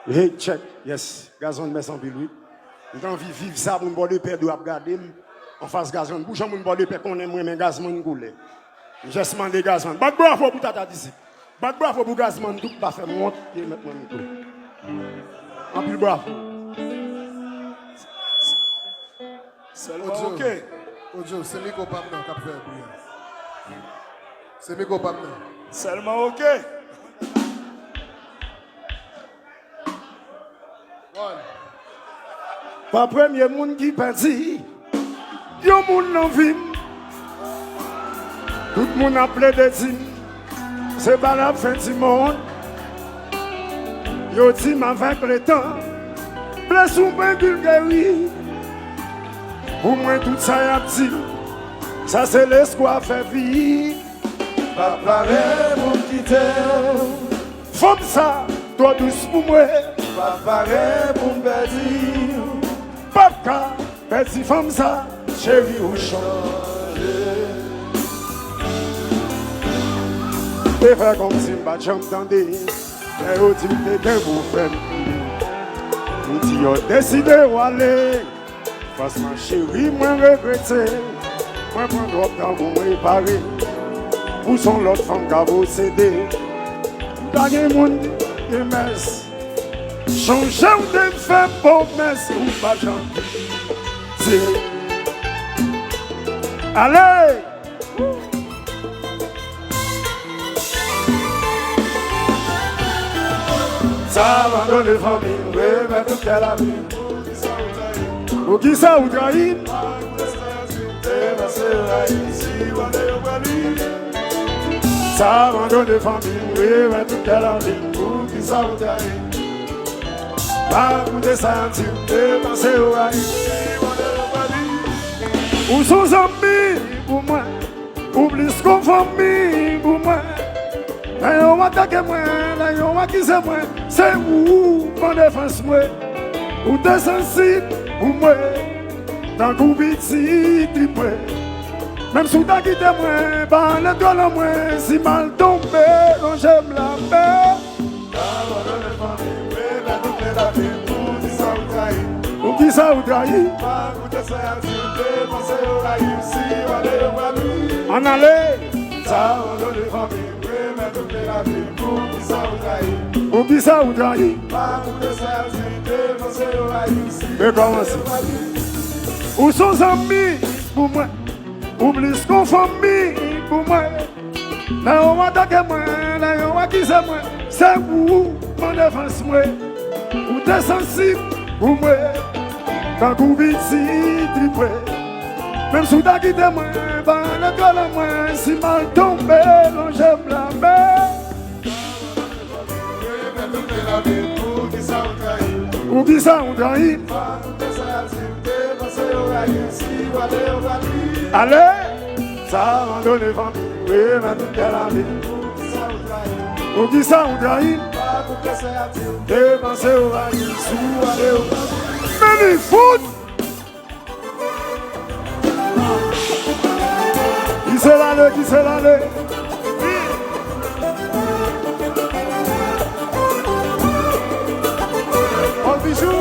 Hey, check. Yes. Gazon, mais sans lui. J'ai envie de vivre ça pour me boire de paix, de regarder. En face gazon. Bouge mon boire de paix, qu'on aime, mais gazon, goulé. J'ai demandé gazon. Bat bravo pour tata d'ici. Bat bravo pour gazon, tout pas fait monte et mettre mon micro. En plus bravo. Ok. Ojo, c'est Miko Pamna qui a fait bouillir. C'est Miko Pamna. Seulement ok. Pas premier monde qui partit. Yo moun nan vim. Tout moun a ple de tim. C'est pas la fin du monde. Yo tim avec le temps. Blesse ou ben guerie. Pour moi tout ça y a petit. Ça c'est l'espoir fait vie. Papa rêve pour quitter. Femme ça, toi douce pour moi. Papa rêve pour me perdre. Papa, petit femme ça, chérie ou change. Et faire comme si ma jambe tendait. Et au dit que vous faites. Vous dites, décidé d'aller. Parce ma chérie, moi regretté. Moi prends trop de temps pour me réparer. Où sont l'autre femme qui a vous cédé? Dernier monde, des messes. Changer ou de faire promesse ou pas gentil. Allez! Ça va dans les familles, oui, mais tout est la vie. Pour qui ça ou trahit? Ça va dans les familles, oui, mais tout est la vie. Pour qui ça ou trahit? Pas pour des sentir, dépenser au rail. Où sont amis pour moi? Oublie ce qu'on famille pour moi. Là, y'en a attaqué moi, là, y'en a accusé moi. C'est où, mon défense moi? Où t'es sensible pour moi? Tant qu'on petit, moi. Même si t'as quitté moi, par l'étoile en moi. Si mal tombé, quand j'aime la paix. Pour qui ça ou trahi? En aller. Pour qui ça ou trahi? Mais comment ça? Où sont amis pour moi? Oublie ce qu'on famille pour moi. Là on va attaquer moi, là on va accuser moi. C'est où mon défense moi? Où t'es sensible pour moi? Quand vous petit triplé. Même si t'as quitté moi, par l'école à moi. Si mal tombé, non j'aime la mer. Ou qui ça ou trahi? Allez, ça va donner famille, oui, mais tout est la vie. Ou qui ça ou trahi? Dépenser au rail, sous aller au rail. Mais les foot! Qui c'est l'allée, qui c'est l'allée? Oh, bijou!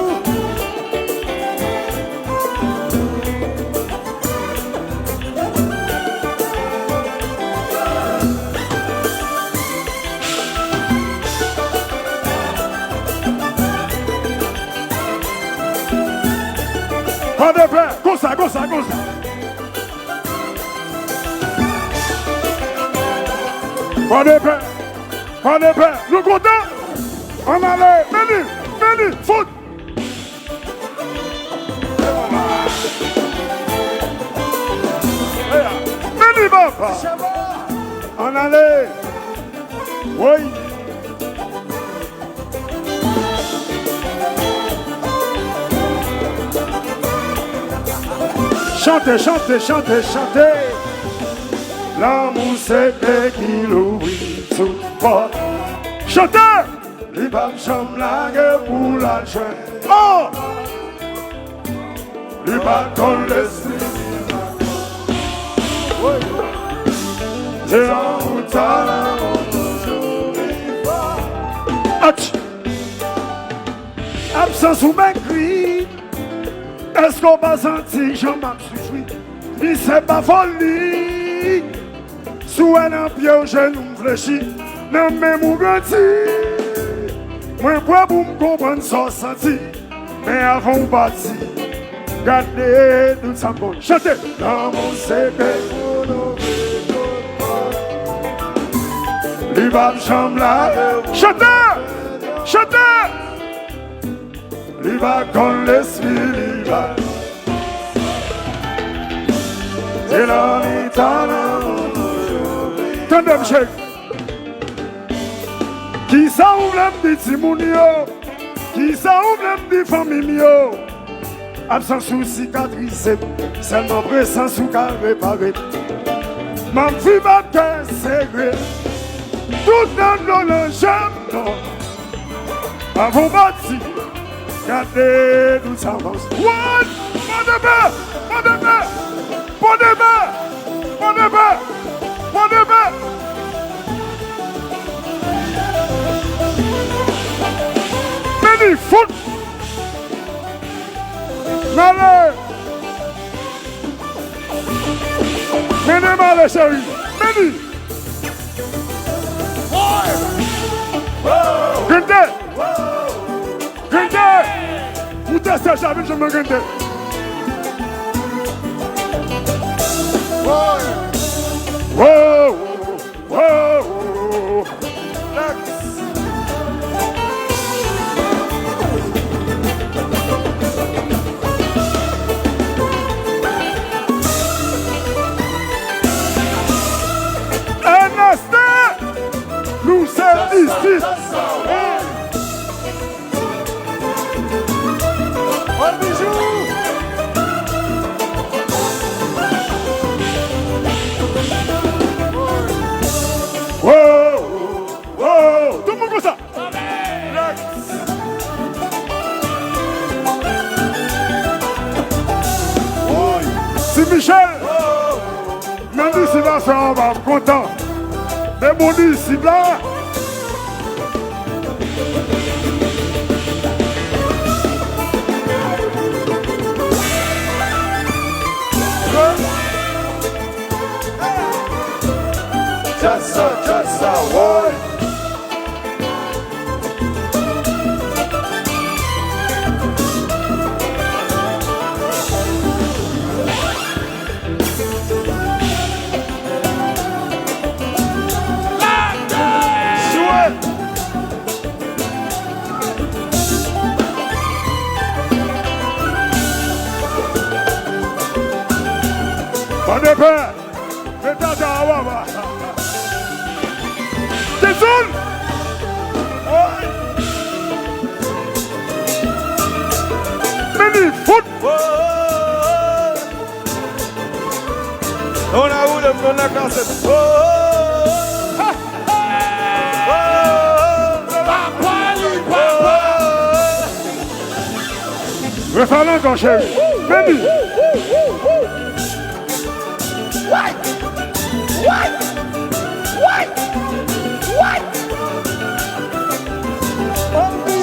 Pas de paix, comme ça, comme ça, comme ça. Pas de paix, pas de paix. Nous comptons. On allait, venez, venez, foot. Venez, papa. On allait. Oui. Chantez, chantez, chantez, chantez. L'amour c'est qui l'oublie sous porte. Chantez. Les femmes chambre la guerre pour la chaîne. Oh. Les bâtons l'esprit. C'est l'amour t'as l'amour. Absence ou m'écrit. Est-ce qu'on va sentir Jean-Marc souffrir? Il c'est pas folie. Sous un pied au genou fléchi. Non mais mon ganti. Moi pour me comprendre sans sentir. Mais avant de partir, gardez tout ça pour chanter. Dans mon secret, il va me chambre là. Chantez! Chantez! Il va con l'esprit, il va. C'est là, il t'en a. Tendez, monsieur. Qui ça ouvre l'âme de Timounio? Qui ça ouvre l'âme de famille? Absence ou cicatrice, seulement présence ou qu'à réparer. Ma vie va te serrer. Tout dans le j'aime, non. Avant bâti, gardez nous avance. What? Bon débat! Bon débat! Bon débat! Bon débat! Bon débat! Meni foot! Malé! Meni malé, chérie! Meni! Gende! Gende! Où t'es ça, j'avais, je me gende. Wow! Wow! Un instant! Nous sommes ici! Un bijou! Wow! Wow! Tout le monde comme ça! C'est Michel! Même ici là, ça on va content. Mais mon ici là. Just so, boy. On est prêt. Mettez-toi. Jason! Meni foot! On a où le la cassette? Refais-le encore, chérie. Meni!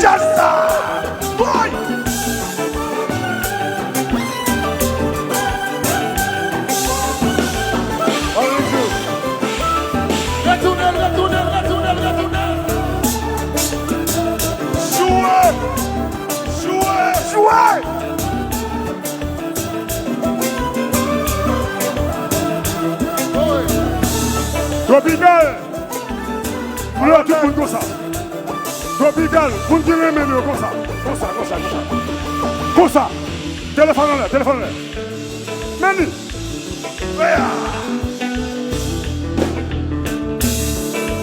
Just boy! Jouez! Tropical! Vous l'avez tout le monde comme ça. Tropical, vous ne direz même comme ça. Comme ça. Téléphone-le. Meni.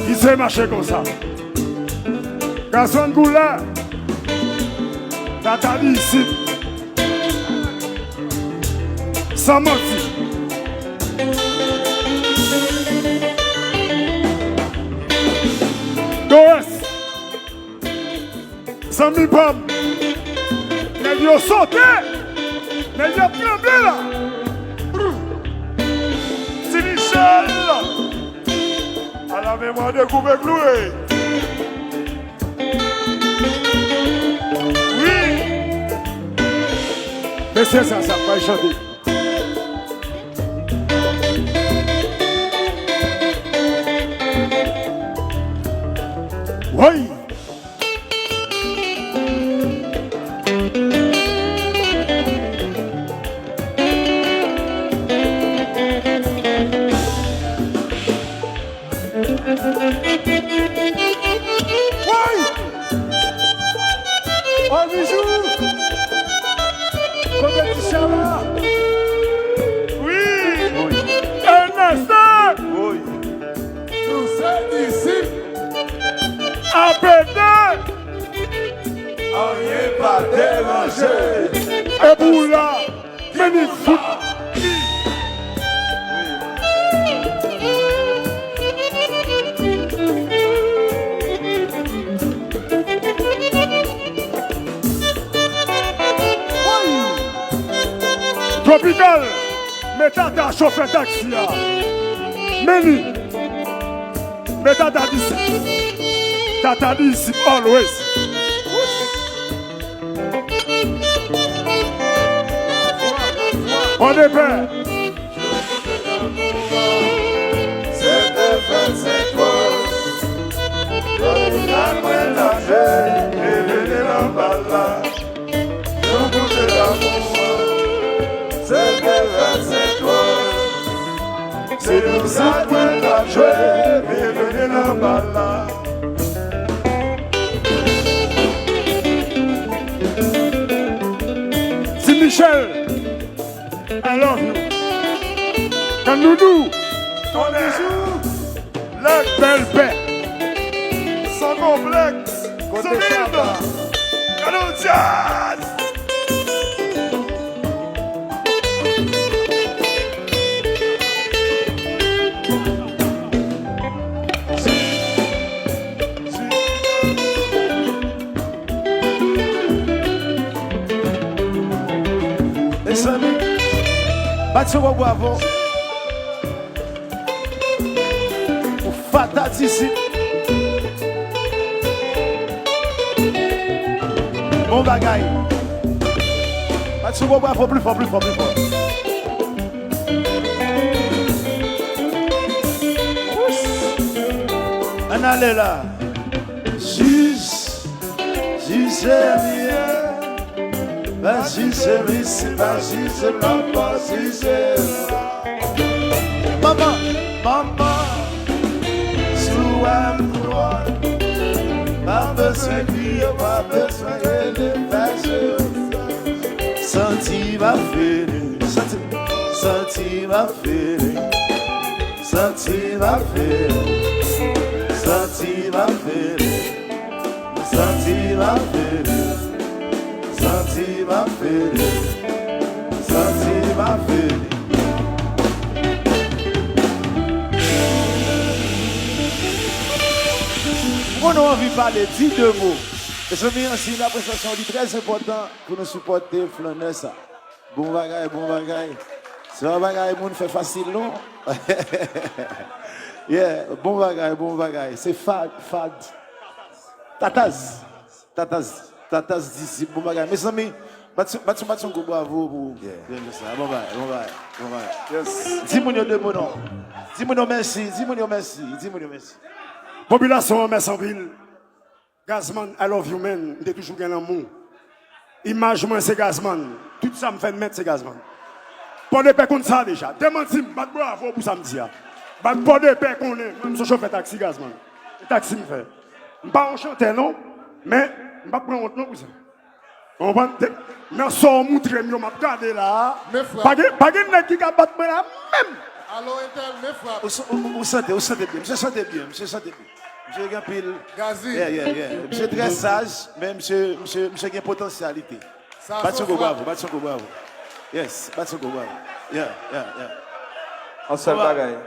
Il s'est marché comme ça. Garçon Goula. T'as dit ici. Sans mentir. Doris. Sans mi pomme. Mais ils ont sauté. Mais ils ont tremblé là. C'est Michel. À la mémoire de Coupé Cloué. Oui. Mais c'est ça, ça va chanter. Oui. Oh, bijou! Compétition là! Oui. Un instant. Oui. Tous ces disciples, À peine. On n'est pas dérangé. Et pour là, magnifique! Tropical, mais tata chauffeur taxi là. Meni, mais tata d'ici. Tata d'ici, always. On est prêt. C'est de faire cette cause. La ménager, et la balade. Nous goûter l'amour. C'est de faire cette cause. C'est nous ça qu'on a joué, et la balade. C'est Michel. I love you. Kanoudou. On est La belle paix. sans complexe. côté Saba. Canon Jazz. Les amis, battez vos bravo. Pour Fata d'ici. Bon bagaille. Battez vos bravo plus fort, plus fort, plus fort. On allait là. Juge, c'est bien. Vas-y, c'est ici, vas-y, c'est là-bas, si c'est là. Maman, maman, sous un droit. Pas besoin de dire, pas besoin de passer. Senti ma feeling, senti ma feeling, senti ma feeling, senti ma feeling, senti ma feeling. Senti ma feeling, senti ma feeling. On a envie de parler 10 mots. Et ce bien aussi, la prestation est très important pour nous supporter Flanessa. Bon bagaille, bon bagaille. C'est un bagaille, moun fait facile, non? Yeah, bon bagaille. C'est fad. Tatas d'ici, bon bagaille. Mes amis, battons bravo pour ça. Bon bagaille. Yes. Dis-moi deux mots, non. Dis-moi merci. Population en Messanville. Gazman, I love you, man. Je toujours gagné l'amour. Image, moi, c'est Gazman. Tout ça me fait mettre, c'est Gazman. Pas de paix contre ça déjà. Démenti, bat bravo pour samedi. Pas de paix qu'on est. Même si je chauffeur taxi, Gazman. Le taxi me fait. Je ne pas enchanté, non. Mais je ne pas prendre honte, non, pour ça. On va. Mais sans montrer, je m'a regardé là. Mes frères. Pas de nègre qui a battu là, même. Allô, Intel, mes frères. Vous sentez bien. Monsieur sentez bien. Monsieur Gampil. Gazi. Yeah. Monsieur très sage, mais monsieur a une potentialité. Battons bravo. Yes, battons bravo. Yeah. On se bagaille.